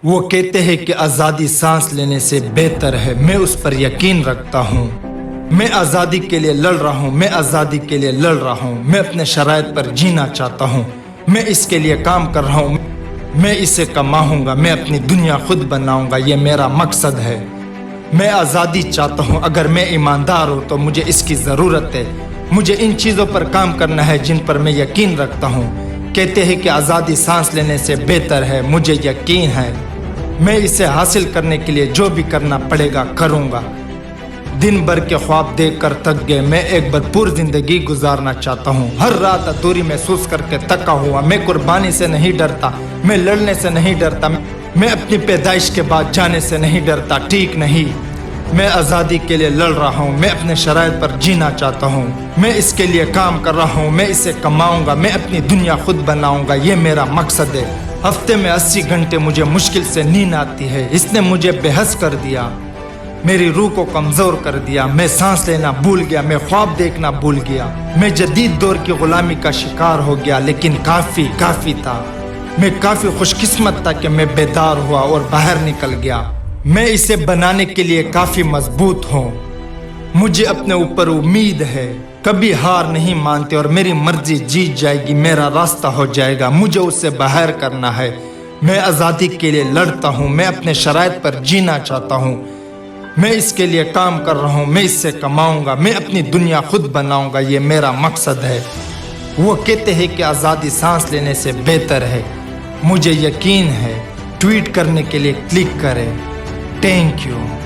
وہ کہتے ہیں کہ آزادی سانس لینے سے بہتر ہے، میں اس پر یقین رکھتا ہوں۔ میں آزادی کے لیے لڑ رہا ہوں، میں آزادی کے لیے لڑ رہا ہوں، میں اپنے شرائط پر جینا چاہتا ہوں، میں اس کے لیے کام کر رہا ہوں، میں اسے کماؤں گا، میں اپنی دنیا خود بناؤں گا، یہ میرا مقصد ہے۔ میں آزادی چاہتا ہوں، اگر میں ایماندار ہوں تو مجھے اس کی ضرورت ہے۔ مجھے ان چیزوں پر کام کرنا ہے جن پر میں یقین رکھتا ہوں۔ کہتے ہیں کہ آزادی سانس لینے سے بہتر ہے، مجھے یقین ہے میں اسے حاصل کرنے کے لیے جو بھی کرنا پڑے گا کروں گا۔ دن بھر کے خواب دیکھ کر تک گئے، میں ایک بھرپور زندگی گزارنا چاہتا ہوں۔ ہر رات ادھوری محسوس کر کے تھکا ہوا، میں قربانی سے نہیں ڈرتا، میں لڑنے سے نہیں ڈرتا، میں اپنی پیدائش کے بعد جانے سے نہیں ڈرتا، ٹھیک نہیں۔ میں آزادی کے لیے لڑ رہا ہوں، میں اپنے شرائط پر جینا چاہتا ہوں، میں اس کے لیے کام کر رہا ہوں، میں اسے کماؤں گا، میں اپنی دنیا خود بناؤں گا، یہ میرا مقصد ہے۔ ہفتے میں 80 گھنٹے مجھے مشکل سے نیند آتی ہے، اس نے مجھے بے حس کر دیا، میری روح کو کمزور کر دیا، میں سانس لینا بھول گیا، میں خواب دیکھنا بھول گیا، میں جدید دور کی غلامی کا شکار ہو گیا، لیکن کافی تھا۔ میں کافی خوش قسمت تھا کہ میں بیدار ہوا اور باہر نکل گیا۔ میں اسے بنانے کے لیے کافی مضبوط ہوں، مجھے اپنے اوپر امید ہے، کبھی ہار نہیں مانتے اور میری مرضی جیت جائے گی، میرا راستہ ہو جائے گا، مجھے اس سے باہر کرنا ہے۔ میں آزادی کے لیے لڑتا ہوں، میں اپنے شرائط پر جینا چاہتا ہوں، میں اس کے لیے کام کر رہا ہوں، میں اس سے کماؤں گا، میں اپنی دنیا خود بناؤں گا، یہ میرا مقصد ہے۔ وہ کہتے ہیں کہ آزادی سانس لینے سے بہتر ہے، مجھے یقین ہے۔ ٹویٹ کرنے کے لیے کلک کریں۔ Thank you.